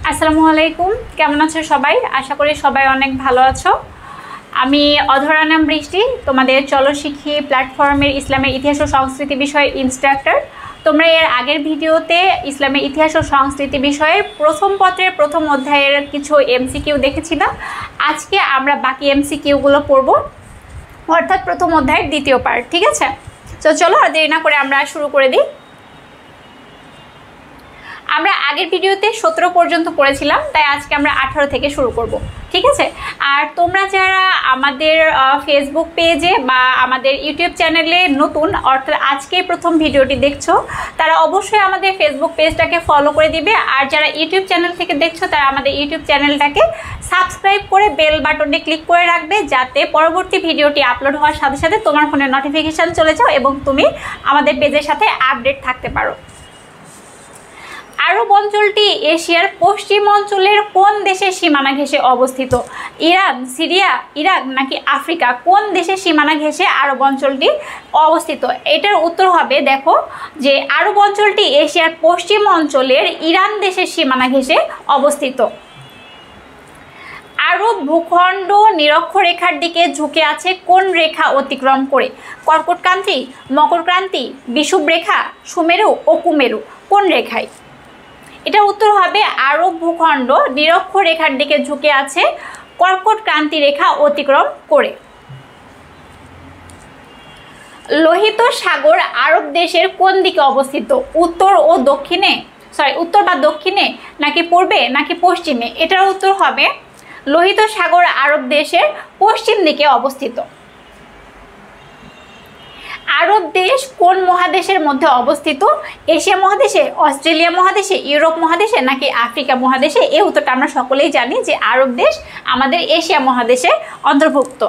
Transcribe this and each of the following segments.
আসসালামু আলাইকুম, কেমন আছো সবাই? আশা করি সবাই অনেক ভালো আছো। আমি অধরা নাম বৃষ্টি, তোমাদের চলো শিখি প্ল্যাটফর্মের ইসলামের ইতিহাস ও সংস্কৃতি বিষয়ের ইনস্ট্রাক্টর। তোমরা এর আগের ভিডিওতে ইসলামের ইতিহাস ও সংস্কৃতি বিষয়ের প্রথম পত্রের প্রথম অধ্যায়ের কিছু এমসিকিউ দেখেছিলাম। আজকে আমরা বাকি এমসিকিউগুলো পড়ব, অর্থাৎ প্রথম অধ্যায়ের দ্বিতীয় পার্ট। ঠিক আছে, তো চলো আর দেরি না করে আমরা শুরু করে দিই। আমরা আগের ভিডিওতে 17 পর্যন্ত পড়েছিলাম, তাই আজকে আমরা 18 থেকে শুরু করব। ঠিক আছে, আর তোমরা যারা আমাদের ফেসবুক পেজে বা আমাদের ইউটিউব চ্যানেলে নতুন, অর্থাৎ আজকে প্রথম ভিডিওটি দেখছো, তারা অবশ্যই আমাদের ফেসবুক পেজটাকে ফলো করে দিবে। আর যারা ইউটিউব চ্যানেল থেকে দেখছো তারা আমাদের ইউটিউব চ্যানেলটাকে সাবস্ক্রাইব করে বেল বাটনে ক্লিক করে রাখবে, যাতে পরবর্তী ভিডিওটি আপলোড হওয়ার সাথে সাথে তোমার ফোনে নোটিফিকেশান চলে যাও এবং তুমি আমাদের পেজের সাথে আপডেট থাকতে পারো। আরব অঞ্চলটি এশিয়ার পশ্চিম অঞ্চলের কোন দেশের সীমানা ঘেঁষে অবস্থিত? ইরান, সিরিয়া, ইরাক নাকি আফ্রিকা? কোন দেশের সীমানা ঘেঁষে আরব অঞ্চলটি অবস্থিত? এটার উত্তর হবে, দেখো, যে আরব অঞ্চলটি এশিয়ার পশ্চিম অঞ্চলের ইরান দেশের সীমানা ঘেঁষে অবস্থিত। আরব ভূখণ্ড নিরক্ষরেখার দিকে ঝুঁকে আছে কোন রেখা অতিক্রম করে? কর্কটক্রান্তি, মকরক্রান্তি, বিষুবরেখা, সুমেরু ও কুমেরু? কোন রেখায়? এটার উত্তর হবে আরব ভূখণ্ড নিরক্ষরেখার দিকে ঝুঁকে আছে কর্কটক্রান্তি রেখা অতিক্রম করে। লোহিত সাগর আরব দেশের কোন দিকে অবস্থিত? উত্তর বা দক্ষিণে নাকি পূর্বে নাকি পশ্চিমে? এটার উত্তর হবে লোহিত সাগর আরব দেশের পশ্চিম দিকে অবস্থিত। আরব দেশ কোন মহাদেশের মধ্যে অবস্থিত? এশিয়া মহাদেশে, অস্ট্রেলিয়া মহাদেশে, ইউরোপ মহাদেশে নাকি আফ্রিকা মহাদেশে? এই উত্তরটা আমরা সকলেই জানি যে আরব দেশ আমাদের এশিয়া মহাদেশে অন্তর্ভুক্ত।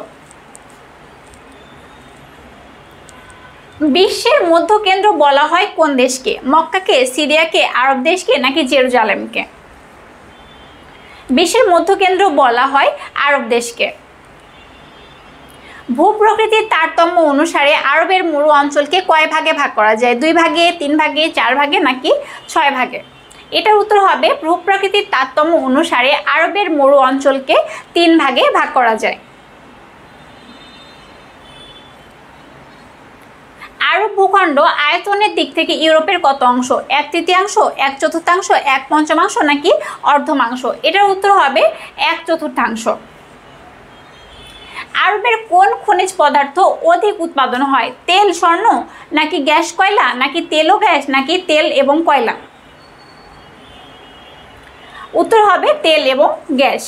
বিশ্বের মধ্যকেন্দ্র বলা হয় কোন দেশকে? মক্কাকে, সিরিয়াকে, আরব দেশকে নাকি জেরুজালেমকে? বিশ্বের মধ্যকেন্দ্র বলা হয় আরব দেশকে। ভূপ্রকৃতির তারতম্য অনুসারে আরবের মরু অঞ্চলকে কয় ভাগে ভাগ করা যায়? 2 ভাগে, 3 ভাগে, 4 ভাগে নাকি 6 ভাগে? এটার উত্তর হবে ভূপ্রকৃতির তারতম্য অনুসারে আরবের মরু অঞ্চলকে 3 ভাগে ভাগ করা যায়। আরব ভূখণ্ড আয়তনের দিক থেকে ইউরোপের কত অংশ? 1/3, 1/4, 1/5 নাকি অর্ধমাংশ? এটার উত্তর হবে 1/4। আরবের কোন খনিজ পদার্থ অধিক উৎপাদন হয়? তেল, স্বর্ণ নাকি গ্যাস কয়লা নাকি তেল ও গ্যাস নাকি তেল এবং কয়লা? উত্তর হবে তেল এবং গ্যাস।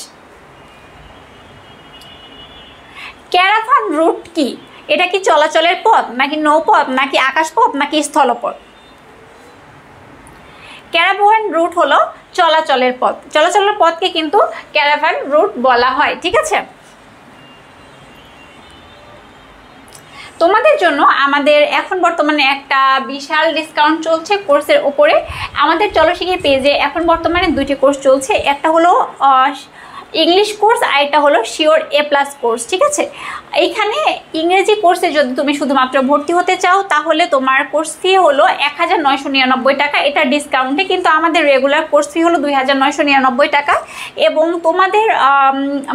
ক্যারাভান রুট কি? এটা কি চলাচলের পথ নাকি নৌপথ নাকি আকাশপথ নাকি স্থলপথ? ক্যারাভান রুট হলো চলাচলের পথ। চলাচলের পথকে কিন্তু ক্যারাভান রুট বলা হয়। ঠিক আছে, তোমাদের জন্য আমাদের এখন বর্তমানে একটা বিশাল ডিসকাউন্ট চলছে কোর্সের উপরে। আমাদের চলো শিখি পেজে এখন বর্তমানে 2টি কোর্স চলছে, একটা হলো ইংলিশ কোর্স আর এটা হলো শিওর A+ কোর্স। ঠিক আছে, এইখানে ইংরেজি কোর্সে যদি তুমি শুধুমাত্র ভর্তি হতে চাও তাহলে তোমার কোর্স ফি হলো 1999 টাকা, এটা ডিসকাউন্টে, কিন্তু আমাদের রেগুলার কোর্স ফি হলো 2999 টাকা। এবং তোমাদের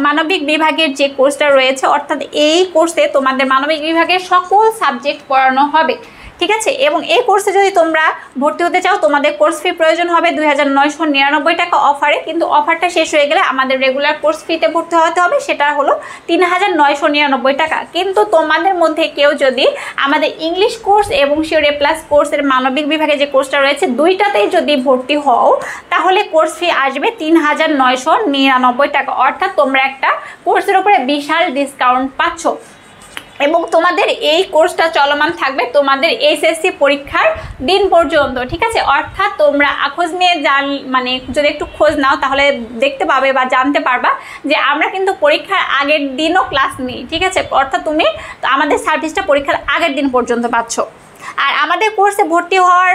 মানবিক বিভাগের যে কোর্সটা রয়েছে, অর্থাৎ এই কোর্সে তোমাদের মানবিক বিভাগের সকল সাবজেক্ট পড়ানো হবে। ঠিক আছে, এবং এই কোর্সে যদি তোমরা ভর্তি হতে চাও তোমাদের কোর্স ফি প্রয়োজন হবে 2999 টাকা অফারে, কিন্তু অফারটা শেষ হয়ে গেলে আমাদের রেগুলার কোর্স ফিতে ভর্তি হতে হবে, সেটা হলো 3999 টাকা। কিন্তু তোমাদের মধ্যে কেউ যদি আমাদের ইংলিশ কোর্স এবং শিওর A+ কোর্সের মানবিক বিভাগে যে কোর্সটা রয়েছে দুইটাতেই যদি ভর্তি হও তাহলে কোর্স ফি আসবে 3999 টাকা, অর্থাৎ তোমরা একটা কোর্সের উপরে বিশাল ডিসকাউন্ট পাচ্ছ। এবং তোমাদের এই কোর্সটা চলমান থাকবে তোমাদের SSC পরীক্ষার দিন পর্যন্ত। ঠিক আছে, অর্থাৎ তোমরা খোঁজ নিয়ে যদি একটু খোঁজ নাও তাহলে দেখতে পাবে বা জানতে পারবা যে আমরা কিন্তু পরীক্ষার আগের দিনও ক্লাস নিই। ঠিক আছে, অর্থাৎ তুমি আমাদের সার্ভিসটা পরীক্ষার আগের দিন পর্যন্ত পাচ্ছ। আর আমাদের কোর্সে ভর্তি হওয়ার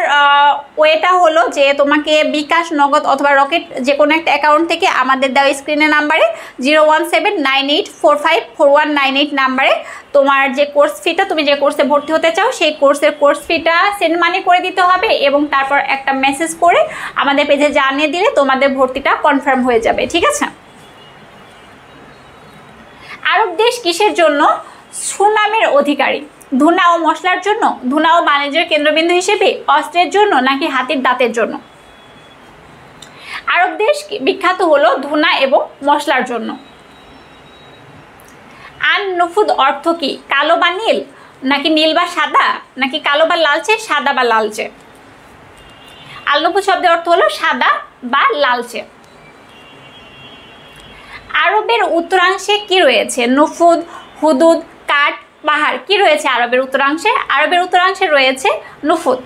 ওয়েটা হলো যে তোমাকে বিকাশ, নগদ অথবা রকেট যে কোনো একটা অ্যাকাউন্ট থেকে আমাদের দেওয়া স্ক্রিনের নাম্বারে 01798454198 নাম্বারে তোমার যে কোর্স ফিটা, তুমি যে কোর্সে ভর্তি হতে চাও সেই কোর্সের কোর্স ফিটা সেন্ড মানি করে দিতে হবে এবং তারপর একটা মেসেজ করে আমাদের পেজে জানিয়ে দিলে তোমাদের ভর্তিটা কনফার্ম হয়ে যাবে। ঠিক আছে? আরব দেশ কিসের জন্য সুনামের অধিকারী? ধুনা ও মশলার জন্য, ধুনা ও বাণিজ্যের কেন্দ্রবিন্দু হিসেবে, অস্ত্রের জন্য নাকি হাতির দাঁতের জন্য? আরব দেশ বিখ্যাত হলো ধুনা এবং মশলার জন্য। আন নুফুদ অর্থ কি? কালো বা নীল, নাকি নীল বা সাদা, নাকি কালো বা লালচে, সাদা বা লালচে? আল নুফুদ শব্দের অর্থ হলো সাদা বা লালচে। আরবের উত্তরাংশে কি রয়েছে? নুফুদ, হুদুদ, কাঠ, পাহাড়। কি রয়েছে আরবের উত্তরাংশে? আরবের উত্তরাংশে রয়েছে নুফুদ।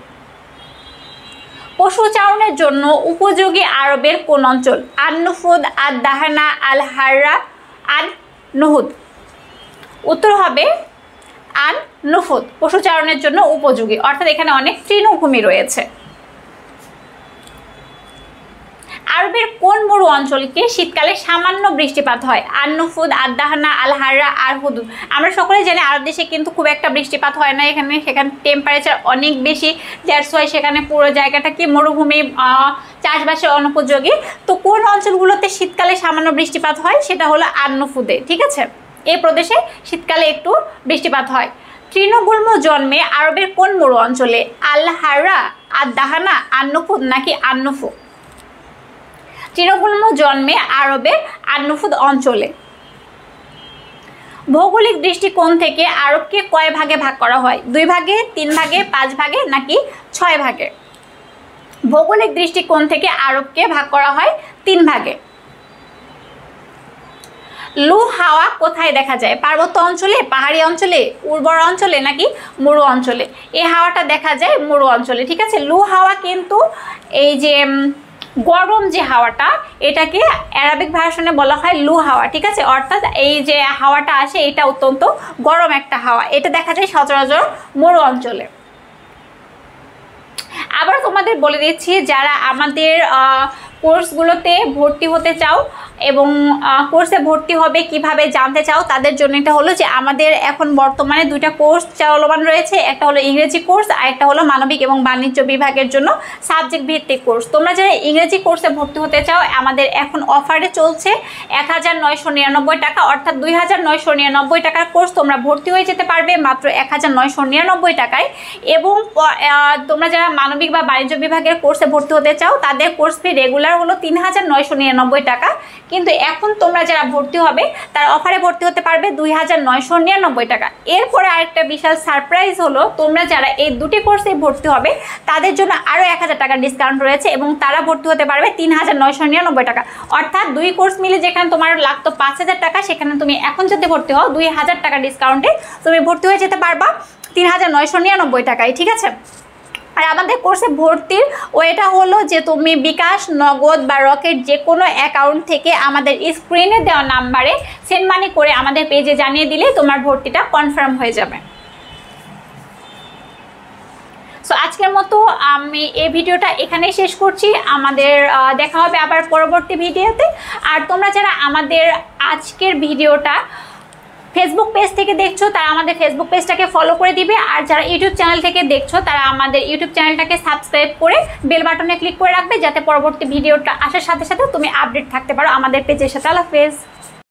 পশু চারণের জন্য উপযোগী আরবের কোন অঞ্চল? আন নুফুদ, আদ দাহানা, আল হাররা, আন নুহুদ। উত্তর হবে আন নুফুদ, পশু চারণের জন্য উপযোগী, অর্থাৎ এখানে অনেক তৃণভূমি রয়েছে। আরবের কোন মরু অঞ্চলকে শীতকালে সামান্য বৃষ্টিপাত হয়? আন নুফুদ, আদ দাহানা, আল হাররা, আর হুদুদ। আমরা সকলে জানি আরব দেশে কিন্তু খুব একটা বৃষ্টিপাত হয় না, সেখানে টেম্পারেচার অনেক বেশি, দ্যাটস ওয়াই সেখানে পুরো জায়গাটা কি মরুভূমি, চাষবাসের অনুপযোগী। তো কোন অঞ্চলগুলোতে শীতকালে সামান্য বৃষ্টিপাত হয়? সেটা হলো আন নুফুদে। ঠিক আছে? এই প্রদেশে শীতকালে একটু বৃষ্টিপাত হয়। তৃণগুল্ম জন্মে আরবের কোন মরু অঞ্চলে? আল হাররা, আদ দাহানা, আন নুফুদ নাকি আন নুফু? তৃণগুল্ম জন্মে আরবের আন নুফুদ অঞ্চলে। ভৌগোলিক দৃষ্টিকোণ থেকে আরবকে কয় ভাগে ভাগ করা হয়? 2 ভাগে, 3 ভাগে, 5 ভাগে নাকি 6 ভাগে? ভৌগোলিক দৃষ্টিকোণ থেকে আরবকে ভাগ করা হয় 3 ভাগে। লু হাওয়া কোথায় দেখা যায়? পার্বত্য অঞ্চলে, পাহাড়ি অঞ্চলে, উর্বর অঞ্চলে নাকি মরু অঞ্চলে? এই হাওয়াটা দেখা যায় মরু অঞ্চলে। ঠিক আছে? লু হাওয়া কিন্তু এই যে গরম যে হাওয়াটা, এটাকে অ্যারাবিক ভার্সনে বলা হয় লু হাওয়া। ঠিক আছে? অর্থাৎ এই যে হাওয়াটা আসে এটা অত্যন্ত গরম একটা হাওয়া, এটা দেখা যায় সচরাচর মরু অঞ্চলে। আবার তোমাদের বলে দিচ্ছি, যারা আমাদের কোর্সগুলোতে ভর্তি হতে চাও এবং কোর্সে ভর্তি হবে কিভাবে জানতে চাও, তাদের জন্য এটা হলো যে আমাদের এখন বর্তমানে 2টা কোর্স চলমান রয়েছে। একটা হলো ইংরেজি কোর্স আর একটা হলো মানবিক এবং বাণিজ্য বিভাগের জন্য সাবজেক্ট ভিত্তিক কোর্স। তোমরা যারা ইংরেজি কোর্সে ভর্তি হতে চাও, আমাদের এখন অফারে চলছে 1999 টাকা, অর্থাৎ 2999 টাকার কোর্স তোমরা ভর্তি হয়ে যেতে পারবে মাত্র 1999 টাকায়। এবং তোমরা যারা মানবিক বা বাণিজ্য বিভাগের কোর্সে ভর্তি হতে চাও, তাদের কোর্স ফি রেগুলার হলো 3999 টাকা, কিন্তু এখন তোমরা যারা ভর্তি হবে তার অফারে ভর্তি হতে পারবে 2999 টাকা। এরপরে আরেকটা বিশাল সারপ্রাইজ হলো, তোমরা যারা এই 2টি কোর্সে ভর্তি হবে তাদের জন্য আরও 1000 টাকা ডিসকাউন্ট রয়েছে এবং তারা ভর্তি হতে পারবে 3999 টাকা। অর্থাৎ 2 কোর্স মিলে যেখানে তোমার লাগতো 5000 টাকা, সেখানে তুমি এখন যদি ভর্তি হও 2000 টাকা ডিসকাউন্টে তুমি ভর্তি হয়ে যেতে পারবা 3999 টাকায়। ঠিক আছে? আর আমাদের কোর্সে ভর্তির ওয়েটা হলো যে তুমি বিকাশ, নগদ বা রকেট যে কোনো অ্যাকাউন্ট থেকে আমাদের স্ক্রিনে দেওয়া নাম্বারে সেন্ড মানি করে আমাদের পেজে জানিয়ে দিলে তোমার ভর্তিটা কনফার্ম হয়ে যাবে। সো আজকের মতো আমি এই ভিডিওটা এখানেই শেষ করছি। আমাদের দেখা হবে আবার পরবর্তী ভিডিওতে। আর তোমরা যারা আমাদের আজকের ভিডিওটা ফেসবুক পেজ থেকে দেখছো তারা আমাদের ফেসবুক পেজটাকে ফলো করে দিবে, আর যারা ইউটিউব চ্যানেল থেকে দেখছো তারা আমাদের ইউটিউব চ্যানেলটাকে সাবস্ক্রাইব করে বেল বাটনে ক্লিক করে রাখবে, যাতে পরবর্তী ভিডিওটা আসার সাথে সাথে তুমি আপডেট থাকতে পারো আমাদের পেজের সাথে। আল্লাহ হাফেজ।